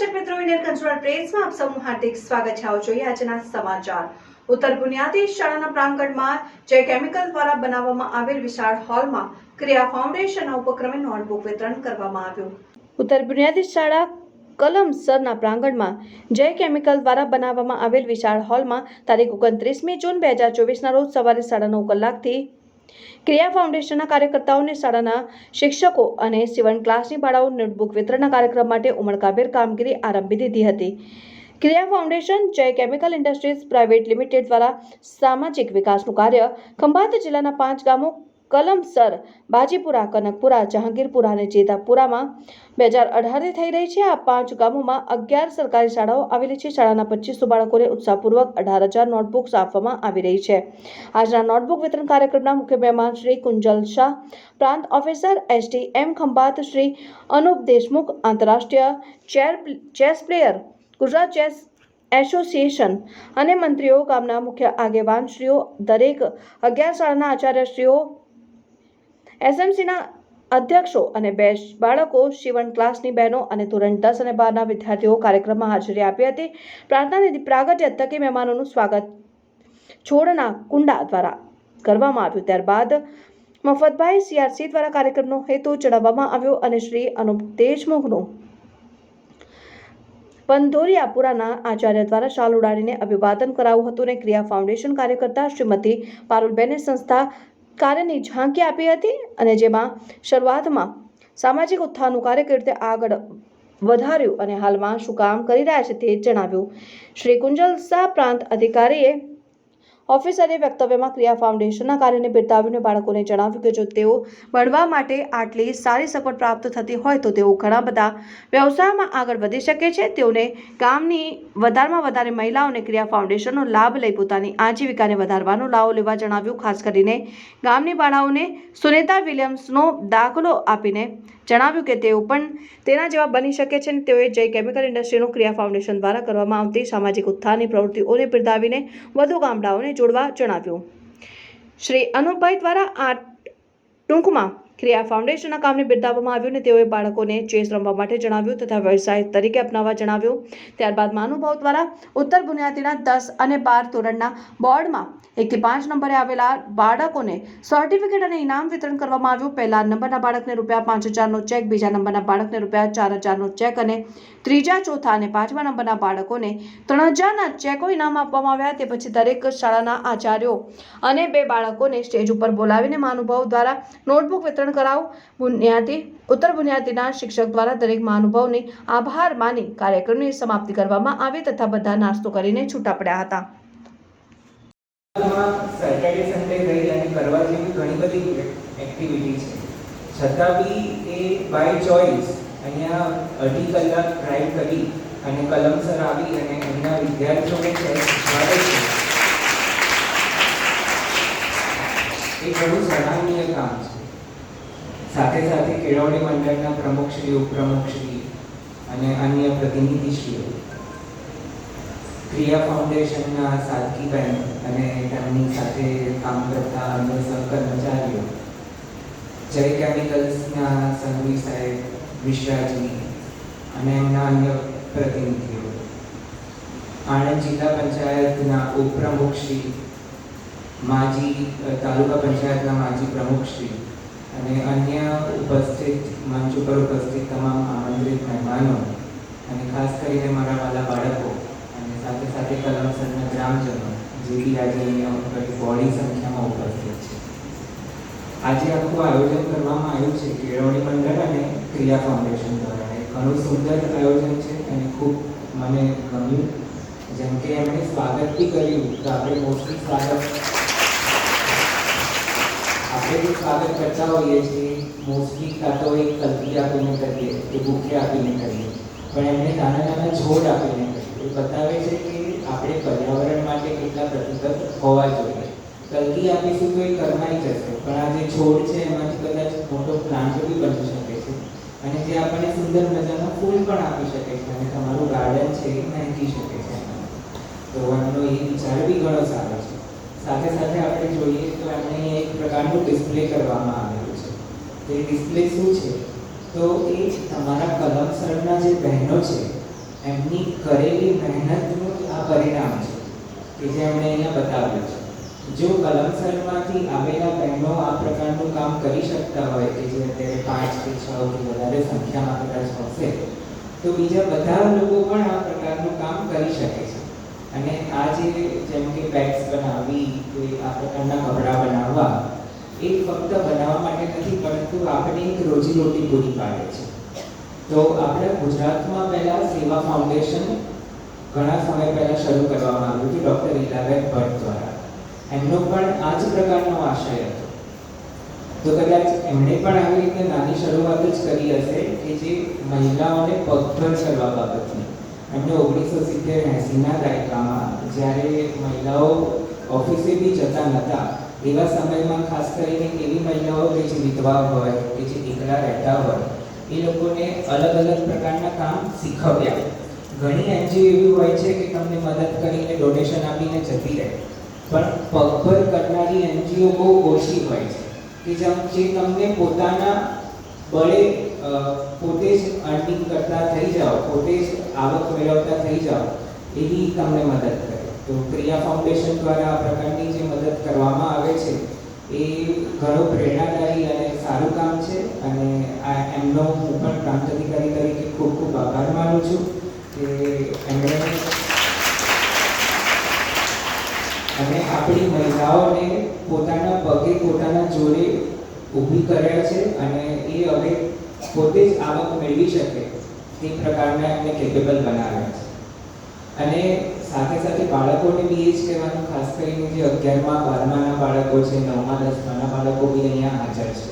દર્શક મિત્રો, Indian cultural પ્રેસમાં આપ સૌનું હાર્દિક સ્વાગત છે. આવો જોઈએ આજના સમાચાર. ઉત્તર બુનિયાદી શાળાના પ્રાંગણમાં જય કેમિકલ દ્વારા બનાવવામાં આવેલ વિશાળ હોલમાં ક્રિયા ફાઉન્ડેશનના ઉપક્રમે નોટબુક વિતરણ કરવામાં આવ્યું. ઉત્તર બુનિયાદી શાળા કલમસરના પ્રાંગણમાં જય કેમિકલ દ્વારા બનાવવામાં આવેલ વિશાળ હોલમાં તારીખ 29મી જૂન 2024ના રોજ સવારે 9:30 કલાકથી ક્રિયા ફાઉન્ડેશનના કાર્યકર્તાઓને શાળાના શિક્ષકો અને સીવણ ક્લાસની બાળાઓ નોટબુક વિતરણના કાર્યક્રમ માટે ઉમળકાભેર કામગીરી આરંભી દીધી હતી. ક્રિયા ફાઉન્ડેશન જય કેમિકલ ઇન્ડસ્ટ્રીઝ પ્રાઇવેટ લિમિટેડ દ્વારા સામાજિક વિકાસનું કાર્ય ખંભાત જિલ્લાના 5 ગામો કલમસર, બાજીપુરા, કનકપુરા, જહાંગીરપુરા અને જેદાપુરામાં 2018થી થઈ રહી છે. આ 5 ગામોમાં 11 સરકારી શાળાઓ આવેલી છે. શાળાના 2500 બાળકોને ઉત્સાહપૂર્વક 18,000 નોટબુક્સ આપવામાં આવી રહી છે. આજના નોટબુક વિતરણ કાર્યક્રમના મુખ્ય મહેમાન શ્રી કુંજલ શાહ, પ્રાંત ઓફિસર STM ખંભાત, શ્રી અનુપ દેશમુખ, આંતરરાષ્ટ્રીય chess player, Gujarat chess association અને મંત્રીઓ, ગામના મુખ્ય આગેવાનશ્રીઓ, દરેક 11 શાળાના આચાર્યશ્રીઓ, SMCના અધ્યક્ષો અને 2 બાળકો, સીવણ ક્લાસની બહેનો અને ધોરણ 10 અને 12ના વિદ્યાર્થીઓ કાર્યક્રમમાં હાજરી આપી હતી. પ્રાર્થના નિધિ પ્રાગટ્ય થકી મહેમાનોનું સ્વાગત છોડના કુંડા દ્વારા કરવામાં આવ્યું. ત્યારબાદ મફતભાઈ CRC દ્વારા કાર્યક્રમનો હેતુ જણાવવામાં આવ્યો અને શ્રી અનુપ દેશમુખનું પંધોરિયાપુરાના આચાર્ય દ્વારા શાલ ઉડાડીને અભિવાદન કરાવ્યું હતું અને ક્રિયા ફાઉન્ડેશન કાર્યકર્તા શ્રીમતી પારુલબેને સંસ્થા કાર્યની ઝાંકી આપી હતી અને જેમાં શરૂઆતમાં સામાજિક ઉત્થાનનું કાર્ય કેવી રીતે આગળ વધાર્યું અને હાલમાં શું કામ કરી રહ્યા છે તે જણાવ્યું. શ્રી કુંજલ શાહ પ્રાંત અધિકારીએ ઓફિસરે વક્તવ્યમાં ક્રિયા ફાઉન્ડેશનના કાર્યને બિરદાવીને બાળકોને જણાવ્યું કે જો તેઓ ભણવા માટે આટલી સારી સગવડ પ્રાપ્ત થતી હોય તો તેઓ ઘણા બધા વ્યવસાયમાં આગળ વધી શકે છે. તેઓને ગામની વધારેમાં વધારે મહિલાઓને ક્રિયા ફાઉન્ડેશનનો લાભ લઈ પોતાની આજીવિકાને વધારવાનો લાવો લેવા જણાવ્યું. ખાસ કરીને ગામની બાળાઓને સુનેતા વિલિયમ્સનો દાખલો આપીને જણાવ્યું કે તેઓ પણ તેના જેવા બની શકે છે અને તેઓએ જય કેમિકલ ઇન્ડસ્ટ્રીનું ક્રિયા ફાઉન્ડેશન દ્વારા કરવામાં આવતી સામાજિક ઉત્થાનની પ્રવૃત્તિઓને બિરદાવીને વધુ ગામડાઓને જોડવા જણાવ્યું. શ્રી અનુપભાઈ દ્વારા આ ટૂંકમાં ક્રિયા ફાઉન્ડેશનના કામને બિરદાવવામાં આવ્યું અને તેઓએ બાળકોને ચેસ રમવા માટે જણાવ્યું તથા વ્યવસાય તરીકે અપનાવવા જણાવ્યું. ત્યારબાદ મહાનુભાવ દ્વારા ઉત્તર બુનિયાદીના 10 અને 12 ધોરણના બોર્ડમાં 1 થી 5 નંબરે આવેલા બાળકોને સર્ટિફિકેટ અને ઇનામ વિતરણ કરવામાં આવ્યું. પહેલા નંબરના બાળકને ₹5,000નો ચેક, બીજા નંબરના બાળકને ₹4,000નો ચેક અને ત્રીજા, ચોથા અને 5મા નંબરના બાળકોને 3,000ના ચેકો ઇનામ આપવામાં આવ્યા. તે પછી દરેક શાળાના આચાર્યો અને 2 બાળકોને સ્ટેજ ઉપર બોલાવીને મહાનુભાવ દ્વારા નોટબુક વિતરણ કરાવું. ઉત્તર બુનિયાદીના શિક્ષક દ્વારા દરેક મહાનુભાવને આભાર માની કાર્યક્રમની સમાપ્તિ કરવામાં આવી તથા બધા નાસ્તો કરીને છૂટા પડ્યા હતા. સેટરડે સન્ડે રહી અને કરવા જેવી ઘણી બધી એક્ટિવિટી છે, છતાં બી એ બાય ચોઇસ અહીંયા 2.5 કલાક ડ્રાઈવ કરી અને કલમસર આવી અને એમના વિદ્યાર્થીઓને શીખવાડે છે. એ ઘણું સરાહનીય કામ છે. સાથે સાથે કેળવણી મંડળના પ્રમુખશ્રી, ઉપપ્રમુખશ્રી અને અન્ય પ્રતિનિધિશ્રીઓ, ક્રિયા ફાઉન્ડેશનના સાદગીબેન અને તેમની સાથે કામ કરતા અન્ય સહકર્મચારીઓ, જય કેમિકલ્સના સંઘવી સાહેબ વિશ્રાજી અને એમના અન્ય પ્રતિનિધિઓ, આણંદ જિલ્લા પંચાયતના ઉપપ્રમુખશ્રી, માજી તાલુકા પંચાયતના માજી પ્રમુખશ્રી અને અન્ય ઉપસ્થિત મંચ ઉપર ઉપસ્થિત તમામ આમંત્રિત મહેમાનો અને ખાસ કરીને મારા વાલા બાળકો અને સાથે સાથે કલમસરના ગ્રામજનો જે બી આજે અહીંયા બોડી સંખ્યામાં ઉપસ્થિત છે. આજે આખું આયોજન કરવામાં આવ્યું છે કેળવણી મંડળ અને ક્રિયા ફાઉન્ડેશન દ્વારા. ઘણું સુંદર આયોજન છે અને ખૂબ મને ગમ્યું. જેમ કે એમણે સ્વાગત બી કર્યું તો આપણે મોસ્ટલી સ્વાગત કરતા હોઈએ છીએ મોસ્ટલી કાં તો એક કલ્પી આપીને કરીએ કે બુકે આપીને કરીએ, પણ એમણે નાના નાના છોડ આપીને કરીએ. એ બતાવે છે કે આપણે પર્યાવરણ માટે કેટલા પ્રતિબદ્ધ હોવા જોઈએ. કલ્કી આપીશું તો એ કરમાઈ જશે, પણ આ જે છોડ છે એમાંથી કદાચ મોટો પ્લાન્ટ બી બની શકે છે અને જે આપણને સુંદર મજાના ફૂલ પણ આપી શકે છે અને તમારું ગાર્ડન છે એ મહેકી શકે છે. તો એમનો એ વિચાર બી ઘણો સારો છે. સાથે સાથે આપણે જોઈએ તો એમણે એક પ્રકારનું ડિસ્પ્લે કરવામાં આવેલું છે. તે ડિસ્પ્લે શું છે તો એ તમારા કલમસરના જે બહેનો છે એમની કરેલી મહેનતનું જ આ પરિણામ છે કે જે એમણે અહીંયા બતાવ્યું છે. જો કલમસરમાંથી આવેલા બહેનો આ પ્રકારનું કામ કરી શકતા હોય કે જે અત્યારે 5 કે 6 કે વધારે સંખ્યામાં કદાચ હશે, તો બીજા બધા લોકો પણ આ પ્રકારનું કામ કરી શકે છે. અને આ જેમ કે બેગ્સ બનાવવી કે આ પ્રકારના કપડાં બનાવવા, એ ફક્ત બનાવવા માટે નથી, પરંતુ આપણે એક રોજીરોટી પૂરી પાડે છે. તો આપણે ગુજરાતમાં પહેલાં સેવા ફાઉન્ડેશન ઘણા સમય પહેલાં શરૂ કરવામાં આવ્યું હતું ડૉક્ટર ઇલાબેન ભટ્ટ દ્વારા. એમનો પણ આ જ પ્રકારનો આશય હતો. તો કદાચ એમણે પણ આવી રીતે નાની શરૂઆત જ કરી હશે કે જે મહિલાઓને પગભર કરવા બાબતની. એમણે 1970-80ના દાયકામાં જ્યારે મહિલાઓ ઓફિસે બી જતા નહોતા, એવા સમયમાં ખાસ કરીને એવી મહિલાઓ કે જે વિધવા હોય કે જે એકલા રહેતા હોય, એ લોકોને અલગ અલગ પ્રકારના કામ શીખવ્યા. ઘણી એનજીઓ એવી હોય છે કે તમને મદદ કરીને ડોનેશન આપીને જતી રહે, પણ પગભર કરનારી એનજીઓ બહુ ઓછી હોય છે કે જે તમને પોતાના બળે પોતે જ અર્નિંગ કરતા થઈ જાઓ, પોતે જ આવક મેળવતા થઈ જાઓ, એવી તમને મદદ કરે. તો ક્રિયા ફાઉન્ડેશન દ્વારા આ પ્રકારની જે મદદ કરવામાં આવે છે એ ઘણું પ્રેરણાદાયી અને સારું કામ છે. અને આ એમનો હું પણ પ્રાંત અધિકારી તરીકે ખૂબ ખૂબ આભાર માનું છું કે એમણે અને આપણી મહિલાઓને પોતાના પગે પોતાના જોડે ઊભી કર્યા છે અને એ હવે પોતે જ આવક મેળવી શકે તે પ્રકારના એમને કેપેબલ બનાવ્યા છે. અને સાથે સાથે બાળકોને બી એ જ કહેવાનું, ખાસ કરીને જે 11મા 12માના બાળકો છે, 9મા 10માના બાળકો બી અહીંયા હાજર છે.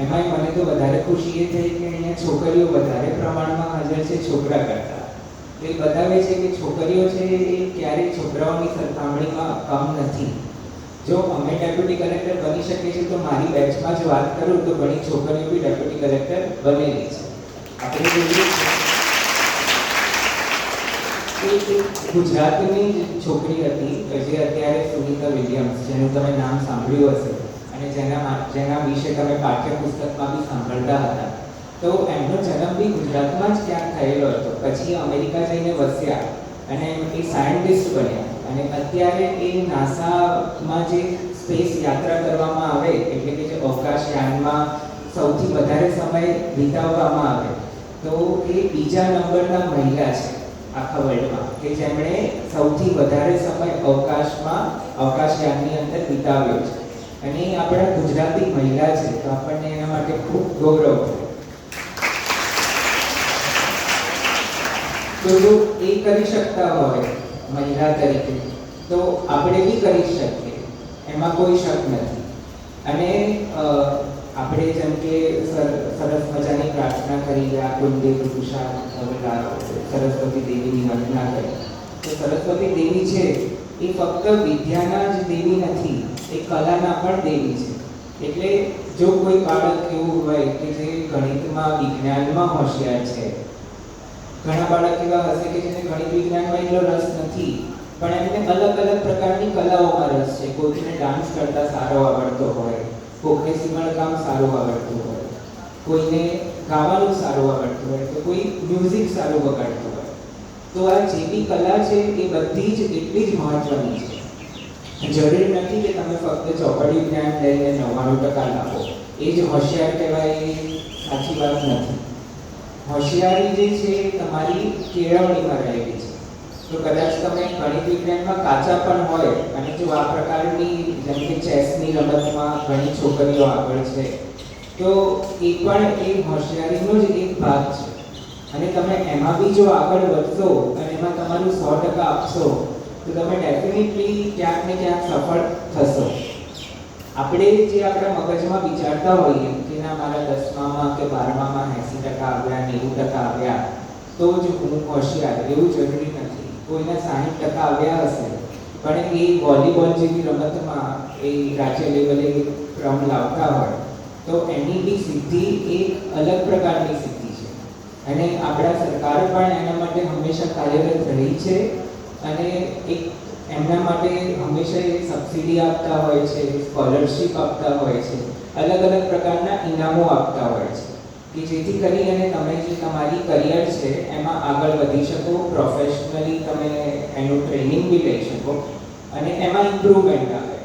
એમાંય મને તો વધારે ખુશી એ થઈ કે અહીંયા છોકરીઓ વધારે પ્રમાણમાં હાજર છે છોકરા કરતાં. એ બતાવે છે કે છોકરીઓ છે એ ક્યારેય છોકરાઓની સરખામણીમાં કમ નથી. જો અમે ડેપ્યુટી કલેક્ટર બની શકીએ છીએ, તો મારી બેચમાં જ વાત કરું તો ઘણી છોકરીઓ બી ડેપ્યુટી કલેક્ટર બનેલી છે. આપણે ગુજરાતની જ છોકરી હતી જે અત્યારે સુનીતા વિલિયમ્સ, જેનું તમે નામ સાંભળ્યું હશે અને જેના વિશે તમે પાઠ્યપુસ્તકમાં બી સાંભળતા હતા. તો એમનો જન્મ બી ગુજરાતમાં જ ક્યાંક થયેલો હતો. પછી અમેરિકા જઈને વસ્યા અને એ સાયન્ટિસ્ટ બન્યા અને અત્યારે એ નાસામાં જે સ્પેસ યાત્રા કરવામાં આવે, એટલે કે જે અવકાશયાનમાં સૌથી વધારે સમય વિતાવવામાં આવે, તો એ બીજા નંબરના મહિલા છે આખા વર્લ્ડમાં કે જેમણે સૌથી વધારે સમય અવકાશયાનની અંદર વિતાવ્યો છે. અને એ આપણા ગુજરાતી મહિલા છે, તો આપણને એના માટે ખૂબ ગૌરવ છે. તો જો એ કરી શકતા હોય મહિલા તરીકે, તો આપણે બી કરી શકીએ, એમાં કોઈ શક નથી. અને આપણે જેમ કે સરસ મજાની પ્રાર્થના કરી રહ્યા, કુંડે પુરુષા સરસ્વતી દેવીની વંદના કરી. તો સરસ્વતી દેવી છે એ ફક્ત વિદ્યાના જ દેવી નથી, એ કલાના પણ દેવી છે. એટલે જો કોઈ બાળક એવું હોય કે જે ગણિતમાં વિજ્ઞાનમાં હોશિયાર છે, ઘણા બાળક એવા હશે કે જેને ગણિત વિજ્ઞાનમાં એટલો રસ નથી, પણ એમને અલગ અલગ પ્રકારની કલાઓમાં રસ છે. કોઈને ડાન્સ કરતા સારો આવડતો હોય, કોઈને સીવણકામ સારું આવડતું હોય, કોઈને ગાવાનું સારું આવડતું હોય, તો કોઈ મ્યુઝિક સારું વગાડતું હોય. તો આ જે બી કલા છે એ બધી જ એટલી જ મહત્વની છે. જરૂરી નથી કે તમે ફક્ત ચોપડી જ્ઞાન લઈને 99% લાવો, એ જ હોશિયાર કહેવાય, એ સાચી વાત નથી. હોશિયારી જે છે એ તમારી કેળવણીમાં રહેલી છે. તો કદાચ તમે ગણિત વિજ્ઞાનમાં કાચા પણ હોય અને જો આ પ્રકારની જેમ કે ચેસની રમતમાં ઘણી છોકરીઓ આગળ છે, તો એ પણ એ હોશિયારીનો જ એક ભાગ છે. અને તમે એમાં બી જો આગળ વધશો અને એમાં તમારું 100% આપશો, તો તમે ડેફિનેટલી ક્યાંક ને ક્યાંક સફળ થશો. આપણે જે આપણા મગજમાં વિચારતા હોઈએ કે ના મારા 10મામાં કે 12મામાં 80% આવ્યા, 90% આવ્યા તો જ હું હોશિયાર, એવું જરૂરી નથી. કોઈના 60% આવ્યા હશે, પણ એ વોલીબોલ જેવી રમતમાં એ રાજ્ય લેવલે ક્રમ લાવતા હોય, તો એની બી સિદ્ધિ એક અલગ પ્રકારની સિદ્ધિ છે. અને આપણા સરકાર પણ એના માટે હંમેશા કાર્યરત રહી છે અને એક એમના માટે હંમેશા એ સબસિડી આપતા હોય છે, સ્કોલરશિપ આપતા હોય છે, અલગ અલગ પ્રકારના ઇનામો આપતા હોય છે. કે જેથી કરી અને તમે જે તમારી કરિયર છે એમાં આગળ વધી શકો, પ્રોફેશનલી તમે એનું ટ્રેનિંગ બી લઈ શકો અને એમાં ઇમ્પ્રુવમેન્ટ આવે.